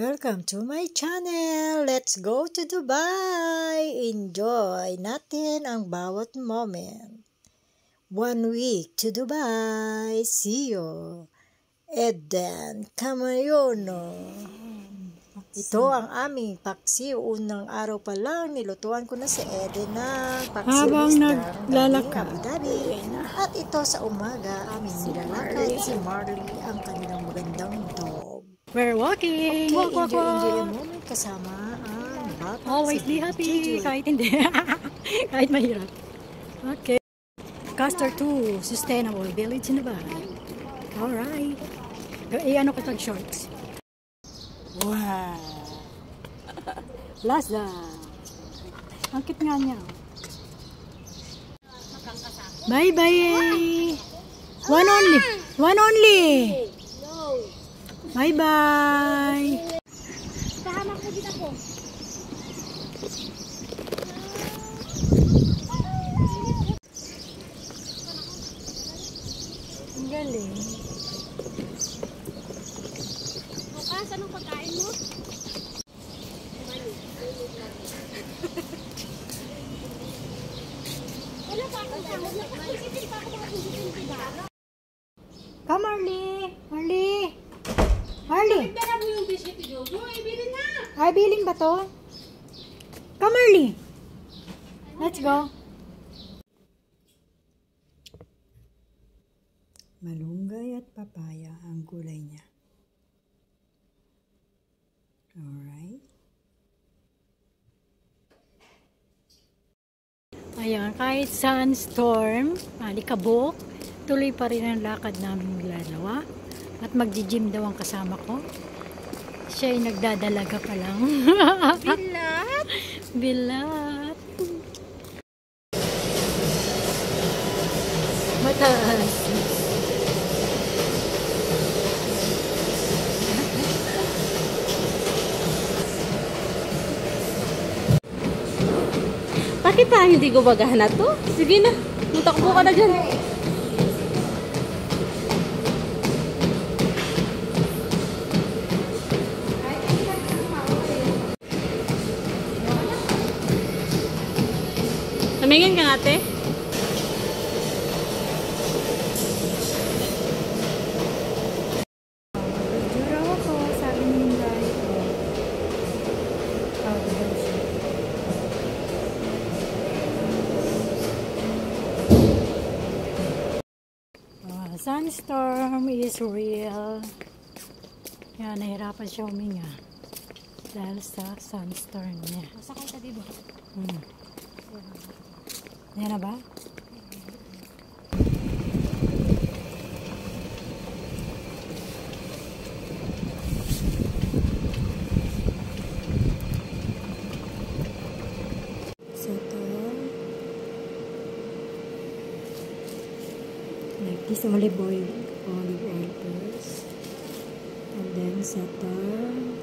Welcome to my channel! Let's go to Dubai! Enjoy natin ang bawat moment. 1 week to Dubai. See you! Eden Camayono. Ito ang aming paksiw. Unang araw pa lang, nilutuan ko na si Eden na paksiw. Habang naglalakad. Abu Dhabi. At ito sa umaga, aming nilalakad si Marley, ang kanilang magandang dog. We're walking. Okay, Walk. enjoy ang moment kasama ang bata. Always be happy. Kahit hindi. Kahit mahirap. Okay. Castor 2, Sustainable Village in Dubai. Alright. Ano ko itong shorts. Wow. Last na. Ang cute nga niya. Bye-bye. One only. One only. Bye-bye. Pahamak mo din ako. Ang galing. Bukas, anong pagkain mo? Wala pa akong sahod. Nakapagsitin pa ako mga hindi. Come, Marley. Marley. Marley. Dala mo yung biscuit ni Jojo. Bilhin na. Ay, bilhin ba to? Come, Marley. Let's go. Malunggay at papaya ang gulay niya. Alright. Ayan, kahit sandstorm, alikabok, tuloy pa rin ang lakad namin nilalawa. At magji-gym daw ang kasama ko. Siya ay nagdadalaga pa lang. Bilat. Bilat. Mataas. Bakit pa hindi gumagana to? Sige na. Mutakbo ka na dyan. Tumingin ka ate. Jura ako, sabi ni Inday. Sandstorm is real. Yan, nahirapan siya huminga. Dahil sa sandstorm niya. Masakay ka dito. Yan na ba? So ito, like this olive oil first, and then satan.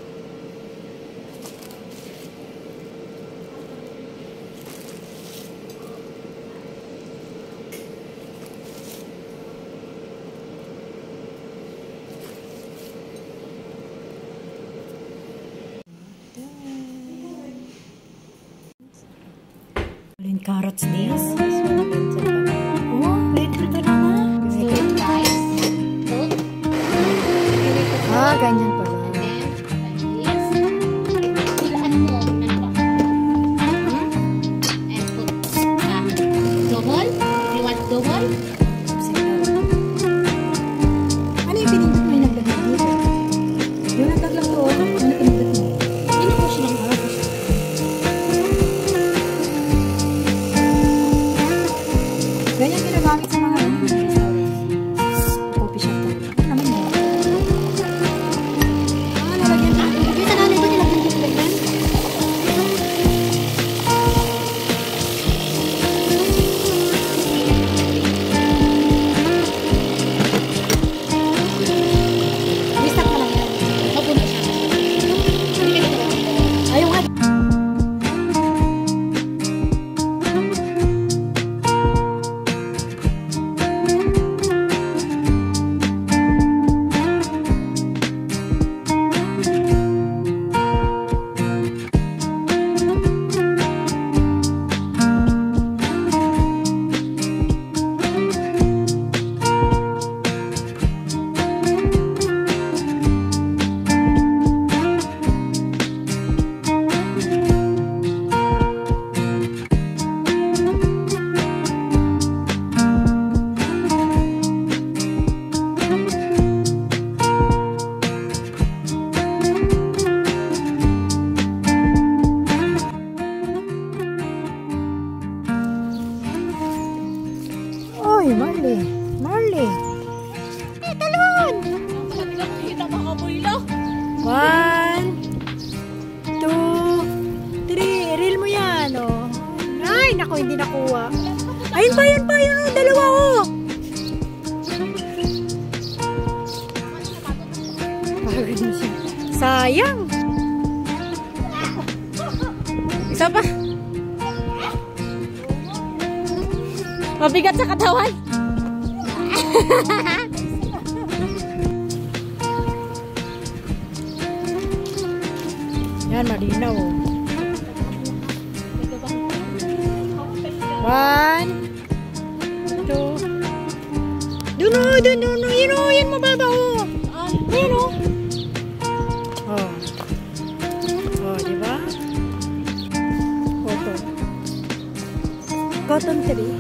Carrots this. Oh, little pa naman. Ah, ganyan pala. Double? You want double? Ano yung pinindot mo yung naglagay dito? Yung naglagay to, ano pinindot mo? Pinupush lang ba? Ganyan ginagamit sa mga coffee shop. Ano naman yun? hindi nakuha. Ayun pa, yun pa, yun. Dalawa, oh. Pagod na siya. Sayang. Isa pa. Mabigat sa katawan. Yan, malinaw. 1, 2. Duno, duno, yun mababa, oh. Yun, oh. Oh. Oh, diba? Cotton tree.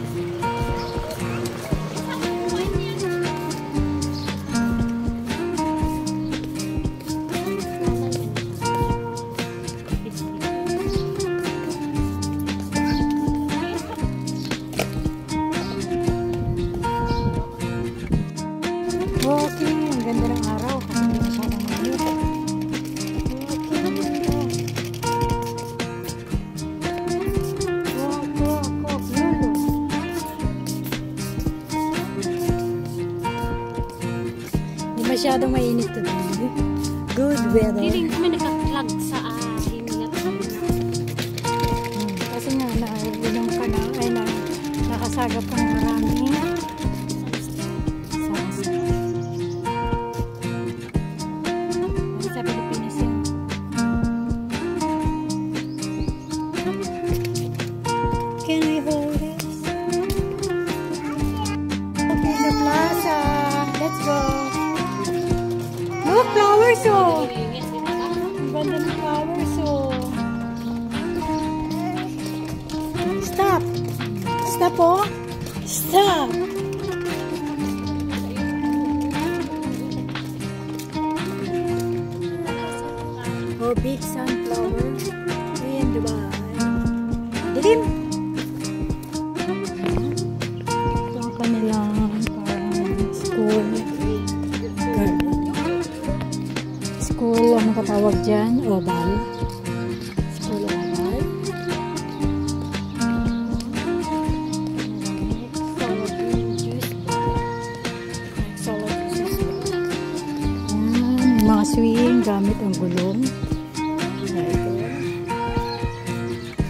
Okay, ang ganda ng araw kasi hindi masyadong mainit. Hindi masyadong mainit today. Good weather. Hindi kami nakaklag sa hingat. Kasi nga, nainom ka na, ay nakasagap ka ng marami. Sa Pilipinas yun. Can we hold this? Okay, the plaza. Let's go. Look, flowers, oh. Ang ganda ng flowers, oh. Stop. Stop, oh. Stop. Oh, big sunflower in Dubai. Dilim! Ito ang kanilang parang school garden. School, ano katawag dyan? Oval. School oval. Mga swing gamit ang gulong.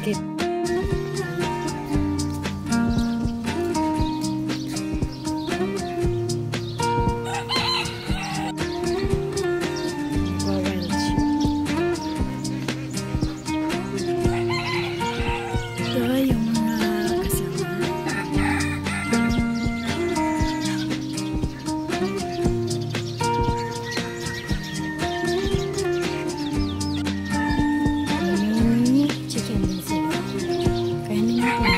Kit. Ito yung mga kasama. Chicken din sila. Kainin natin.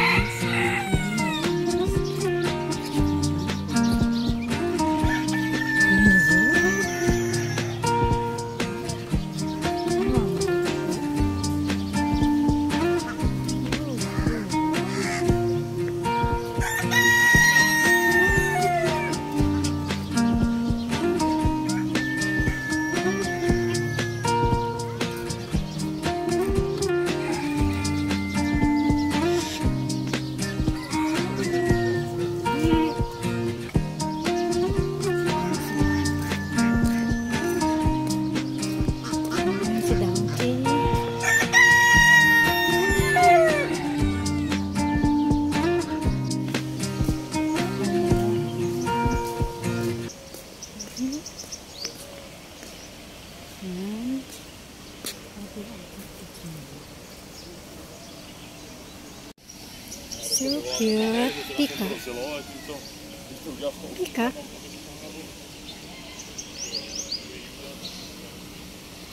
So cute. Peacock. Peacock.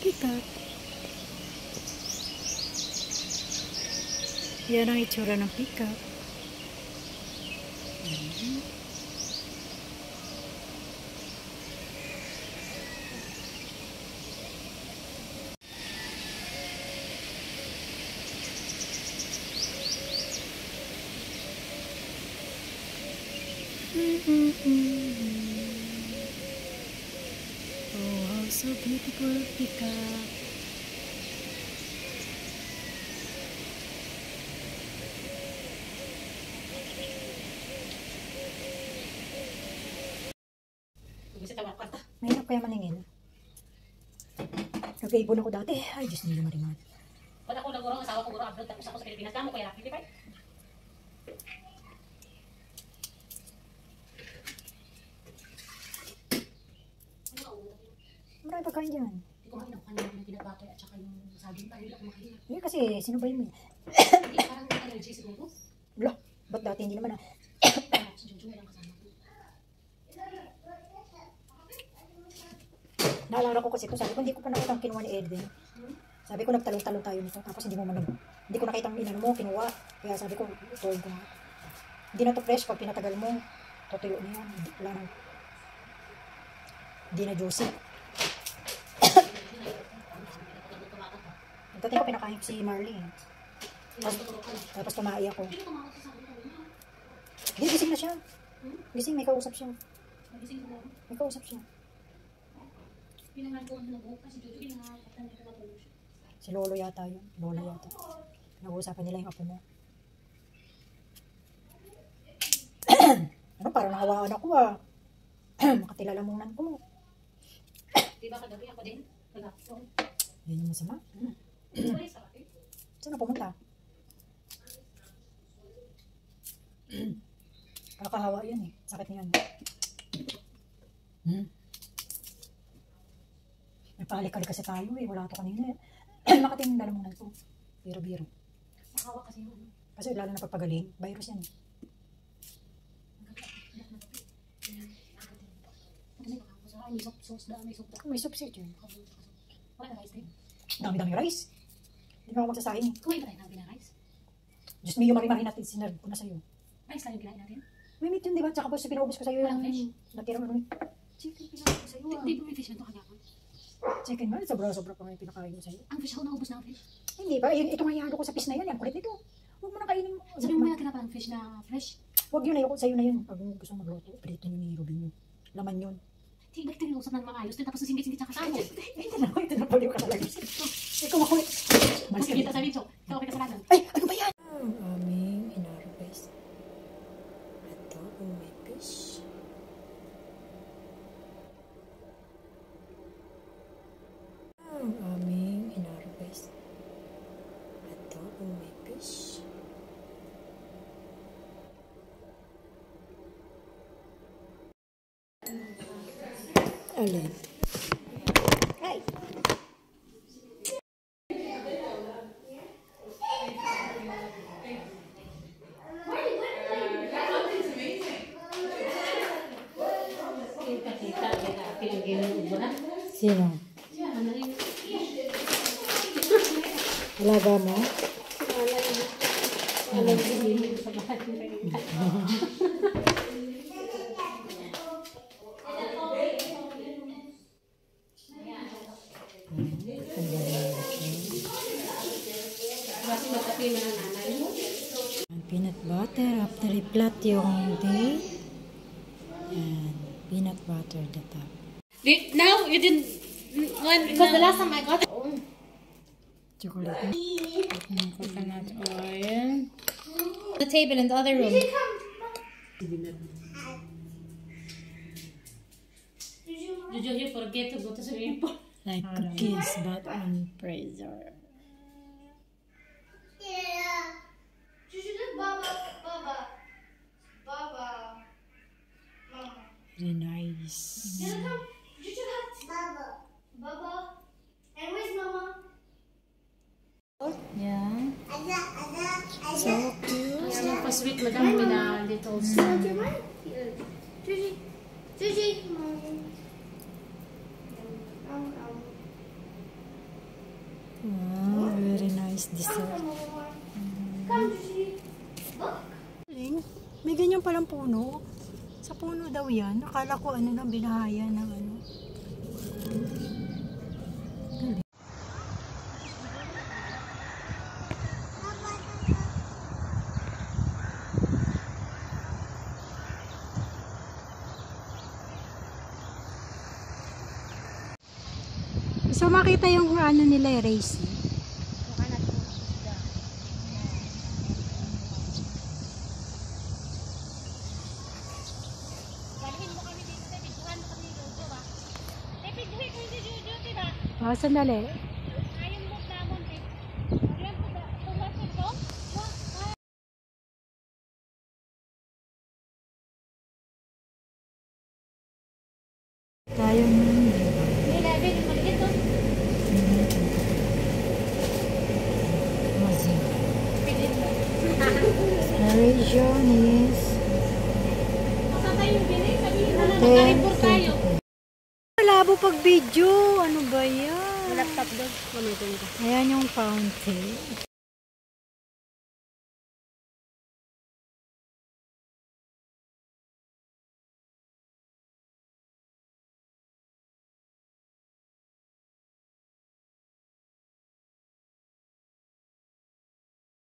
Peacock. Yan ang itsura ng peacock. Oh, how so beautiful, peacock. Sarap kaya maningin. Nag-iipon ako dati. Ay, Diyos nila mariman. Pag ako nagurong, asawa ko gurong abroad, tapos ako sa Pilipinas, damo ko yan, 55. Marami pagkain dyan. Hindi ko makina ko kanina yung pinagbato at saka yung saging pa, hindi ako makina. Eh, kasi sinubay mo. Hindi, parang allergy siguro. Blah, ba't dati hindi naman ah. Si Jojo lang kasama ko. Naalala ko kasi ito, sabi ko hindi ko pa nakita ang kinuha ni Edwin. Sabi ko nagtalon-talon tayo nito, tapos hindi mo man hindi ko nakita ang inan mo, kinuha. Kaya sabi ko, tuwin ko nga. Hindi na to fresh, pag pinatagal mo, tutuyo na yan. Wala nang, hindi na juicy. Ito ko pinakain ko si Marley. Tapos tumahi ako. Hindi, gising na siya. Gising, may kausap siya. May kausap siya. Pinangan ko ang buhok kasi Jojo, pinangatan niya ko na siya. Si Lolo yata yun. Lola yata. Nag-uusapan nila yung apo mo. Ano, parang nahawaan ako ah. Makatilalamunan ko. Diba kagabi ako din? Kagapon. Yan yung masama. Saan na pumunta? Kakahawa yan eh. Sakit niyan. Nagpahalik-halik kasi tayo eh. Wala ito kanina eh. Nakatingin lalamunan ko. Biro-biro. Nakawa kasi yun. Kasi lalo na pagpagaling, virus yan eh. May subside yun. Dami-dami rice. Hindi na ako magsasahing. Kumain ba tayo ng pinarice? Diyos me, yung marimarin natin, sinerve ko na sa'yo. Rice lang yung kinain natin? May meat yun, di ba? Tsaka po pinubos ko sa'yo Walang yung fish? natira mo nun. Chicken, pinakain ko sa'yo ah. Hindi ba may fish na ito kagapon? Chicken man, sobra-sobra pa may pinakain ko sa'yo. Ang fish ako naubos na ang fish. Hindi ba? Ito nga ihalo ko sa fish na yan. Ang kulit nito. Huwag mo na kainin. Sabi mo may natira pa ng fish na fresh. Huwag yun, ayoko sa'yo na yun. Pag gusto mo magluto, prito yun ni Robin yun. Laman yun. Hindi, bakit tinusap ng maayos din tapos singit-singit sa kasama. Ito na paliw ka talaga. Ikaw makulit. Mas kita sa video. Ikaw okay kasalanan. Ay, ano ba yan? Ang aming inarbes. Ito ang may fish. Ang aming inarbes. Ito ang may fish. Alin? Ay! Sino? Alaga mo? Peanut butter after i-flat yung day. And peanut butter the top. Now, you didn't... Because the last time I got it... Chocolate. Coconut oil. The table in the other room. Did you forget to go to swimming pool? Like cookies but on freezer. Very nice. Baba. And where's Mama? Yeah. So cute. So, pa-sweet madam with a little spoon. Gigi. Gigi. Wow, very nice dessert. Come, Gigi. Look. May ganyan palang puno. Sa puno daw yan. Akala ko ano na binahaya ng ano. Gusto makita yung ano nila race. Oh, sandali. Tayo The region is 10:22. Malabo pag video. Ano ba yan? Laptop doon. Ayan yung fountain.